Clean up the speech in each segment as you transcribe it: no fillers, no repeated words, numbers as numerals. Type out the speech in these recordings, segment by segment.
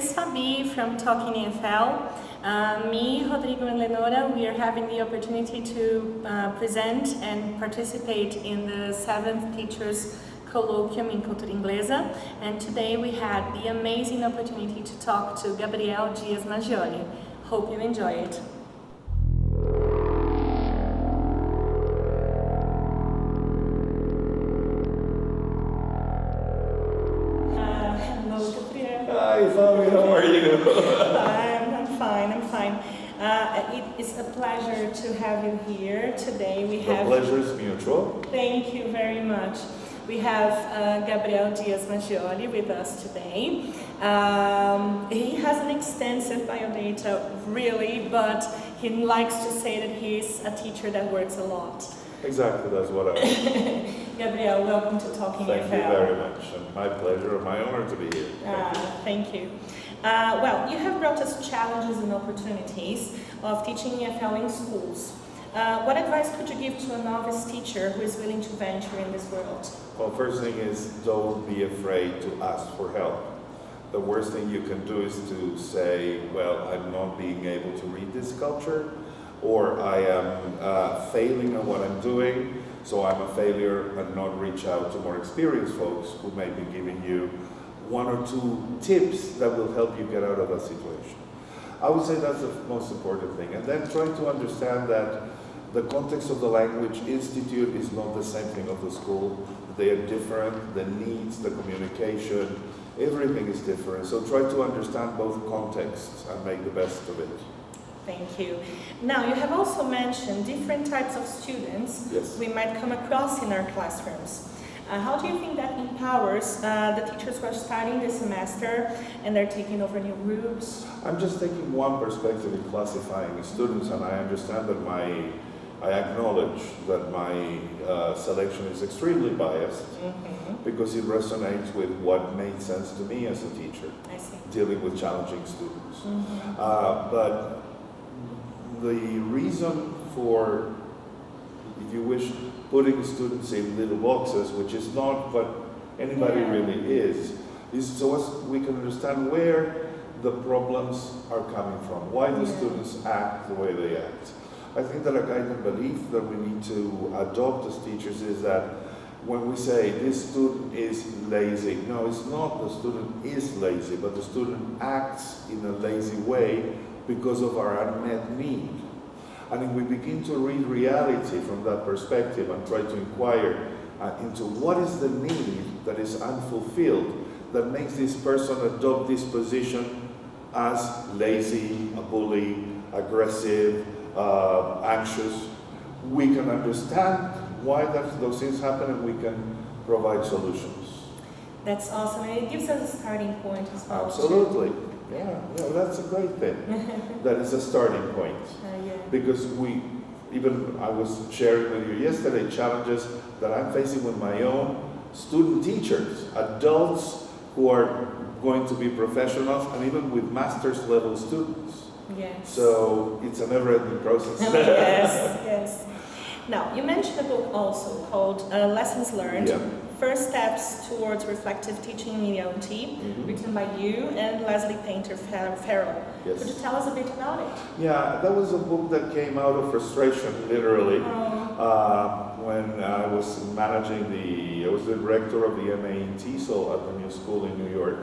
is Fabi from Talking EFL. Me, Rodrigo and Lenora, we are having the opportunity to present and participate in the 7th Teachers Colloquium in Cultura Inglesa, and today we had the amazing opportunity to talk to Gabriel Díaz Maggioli. Hope you enjoy it. Hello, Gabriel. Hi, Fabi, how are you? I'm fine. It is a pleasure to have you here today. The pleasure is mutual. Thank you very much. We have Gabriel Díaz Maggioli with us today. He has an extensive biodata, really, but he likes to say that he's a teacher that works a lot. Exactly, that's what I am. Gabriel, welcome to Talking EFL. Thank you very much, and my pleasure and my honor to be here. Thank you. Well, you have brought us challenges and opportunities of teaching EFL in schools. What advice could you give to a novice teacher who is willing to venture in this world? Well, first thing is, don't be afraid to ask for help. The worst thing you can do is to say, well, I'm not being able to read this sculpture, or I am failing at what I'm doing, so I'm a failure, and not reach out to more experienced folks who may be giving you 1 or 2 tips that will help you get out of that situation. I would say that's the most important thing. And then try to understand that the context of the language institute is not the same thing of the school. They are different, the needs, the communication, everything is different. So try to understand both contexts and make the best of it. Thank you. Now, you have also mentioned different types of students we might come across in our classrooms. How do you think that empowers the teachers who are starting the semester and they're taking over new groups? I'm just taking one perspective in classifying students, and I understand that I acknowledge that my selection is extremely biased because it resonates with what made sense to me as a teacher, dealing with challenging students. But the reason for, if you wish, putting students in little boxes, which is not what anybody really is so as we can understand where the problems are coming from, why the students act the way they act. I think that a guiding belief that we need to adopt as teachers is that when we say this student is lazy, no, it's not the student is lazy, but the student acts in a lazy way because of our unmet need. And if we begin to read reality from that perspective and try to inquire into what is the need that is unfulfilled that makes this person adopt this position as lazy, a bully, aggressive, anxious, we can understand why those things happen and we can provide solutions. That's awesome, and it gives us a starting point as well. Absolutely. Yeah, that's a great thing. That is a starting point. Because I was sharing with you yesterday challenges that I'm facing with my own student teachers, adults who are going to be professionals, and even with master's level students. So it's a never-ending process. Yes. Now, you mentioned a book also called Lessons Learned, First Steps Towards Reflective Teaching in ELT, written by you and Leslie Painter-Farrell. Could you tell us a bit about it? Yeah, that was a book that came out of frustration, literally, when I was I was the director of the MA in TESOL at the new school in New York.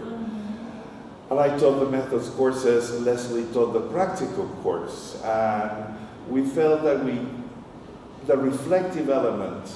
And I taught the methods courses, Leslie taught the practical course, and we felt that the reflective element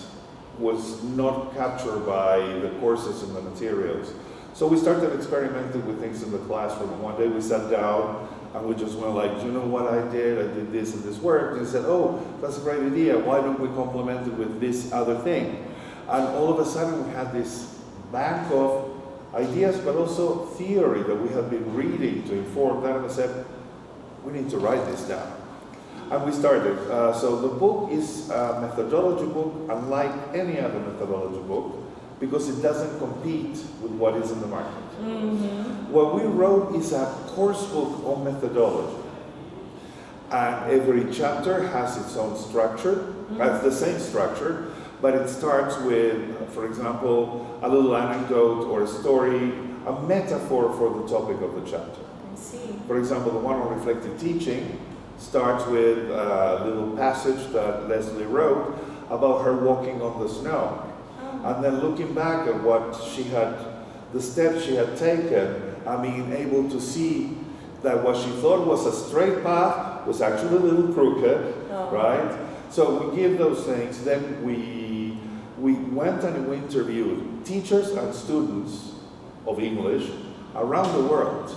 was not captured by the courses and the materials. So we started experimenting with things in the classroom. One day we sat down and we just went like, you know what I did? I did this and this worked. And he said, oh, that's a great idea. Why don't we complement it with this other thing? And all of a sudden we had this bank of ideas, but also theory that we had been reading to inform that. And I said, we need to write this down. And we started. So the book is a methodology book, unlike any other methodology book, because it doesn't compete with what is in the market. What we wrote is a course book on methodology. And every chapter has its own structure, has the same structure, but it starts with, for example, a little anecdote or a story a metaphor for the topic of the chapter. I see. For example, the one on reflective teaching starts with a little passage that Leslie wrote about her walking on the snow. And then looking back at what she had, the steps she had taken, I mean, able to see that what she thought was a straight path was actually a little crooked, right? So we give those things, then we went and we interviewed teachers and students of English around the world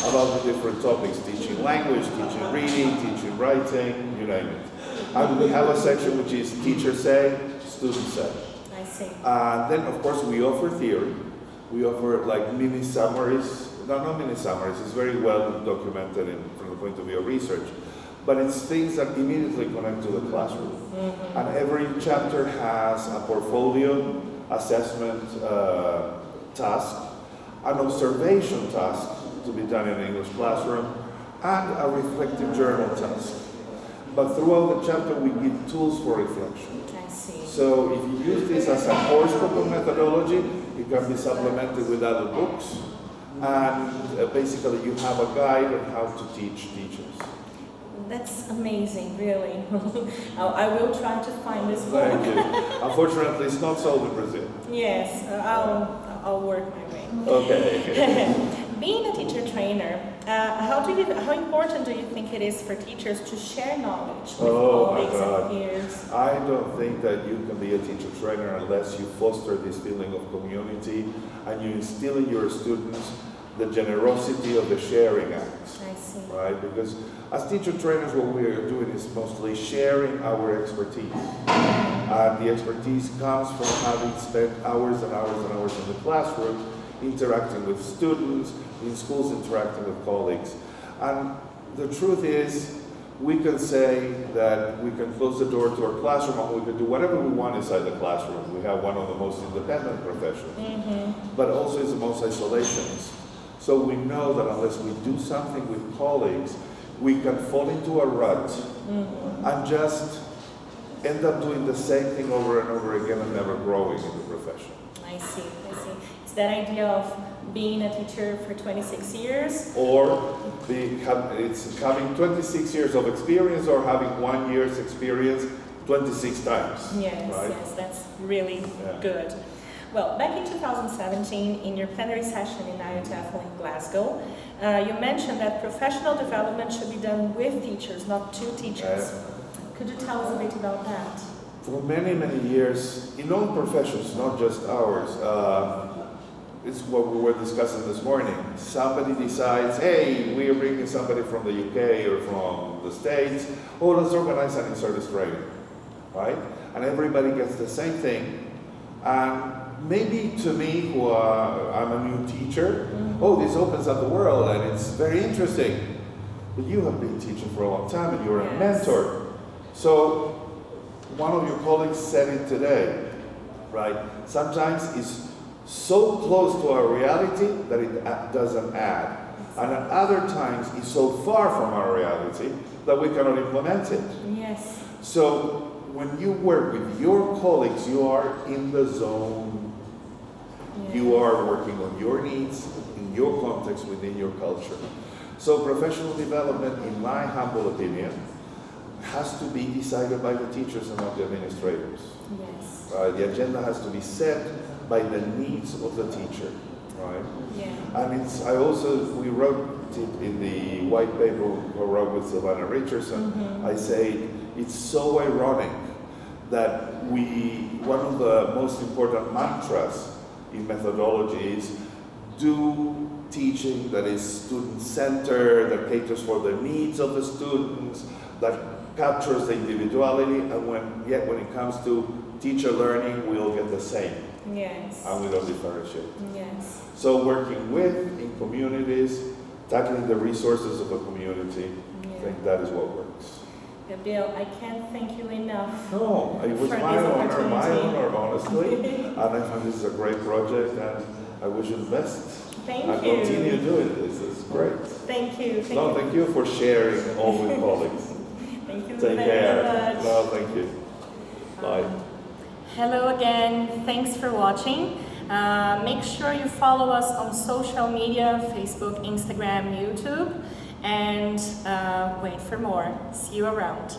about the different topics, teaching language, teaching reading, teaching writing, you name it. And we have a section which is teacher say, student say. I see. And then of course we offer theory. We offer like mini summaries. No, not mini summaries. It's very well documented from the point of view of research. But it's things that immediately connect to the classroom. Mm-hmm. And every chapter has a portfolio, assessment task, an observation task to be done in an English classroom, and a reflective journal task. But throughout the chapter, we give tools for reflection. I see. So if you use this as a course book of methodology, it can be supplemented with other books. And basically, you have a guide on how to teach teachers. That's amazing, really. I will try to find this book. Thank you. Unfortunately, it's not sold in Brazil. Yes, I'll work my way. Okay. Being a teacher trainer, how important do you think it is for teachers to share knowledge with colleagues and peers? I don't think that you can be a teacher trainer unless you foster this feeling of community and you instill in your students the generosity of the sharing act. I see. Right? Because as teacher trainers, what we are doing is mostly sharing our expertise. And the expertise comes from having spent hours and hours and hours in the classroom, interacting with students, in schools interacting with colleagues. And the truth is, we can say that we can close the door to our classroom and we can do whatever we want inside the classroom. We have one of the most independent professions, but also it's the most isolationist. So we know that unless we do something with colleagues, we can fall into a rut and just end up doing the same thing over and over again and never growing in the profession. I see, I see. It's that idea of being a teacher for 26 years. Or it's having 26 years of experience or having 1 year's experience 26 times. Yes, right? yes, that's really good. Well, back in 2017, in your plenary session in IETF in Glasgow, you mentioned that professional development should be done with teachers, not to teachers. Could you tell us a bit about that? For many, many years, in all professions, not just ours, it's what we were discussing this morning. Somebody decides, hey, we are bringing somebody from the UK or from the States. Oh, let's organize an in-service training, right? And everybody gets the same thing. And maybe to me, who I'm a new teacher, oh, this opens up the world and it's very interesting. But you have been teaching for a long time and you're a mentor. So one of your colleagues said it today, right? Sometimes it's so close to our reality that it doesn't add. And at other times it's so far from our reality that we cannot implement it. Yes. So when you work with your colleagues, you are in the zone. Yeah. You are working on your needs, in your context, within your culture. So professional development, in my humble opinion, has to be decided by the teachers and not the administrators. Yes. The agenda has to be set by the needs of the teacher, right? Yeah. And we wrote it in the white paper we wrote with Sylvana Richardson. I say it's so ironic that one of the most important mantras in methodology is do teaching that is student-centered, that caters for the needs of the students, that captures the individuality, and yet when it comes to teacher learning, we all get the same. Yes. And we don't differentiate. Yes. So working in communities, tackling the resources of a community, I think that is what works. Gabriel, I can't thank you enough. No, it was my honor, honestly. And I find this is a great project, and I wish you the best. Thank you. And continue doing this. It's great. Thank you. Thank you for sharing all with colleagues. Thank you Take very care. much. No, thank you. Bye. Hello again. Thanks for watching. Make sure you follow us on social media, Facebook, Instagram, YouTube, and wait for more. See you around.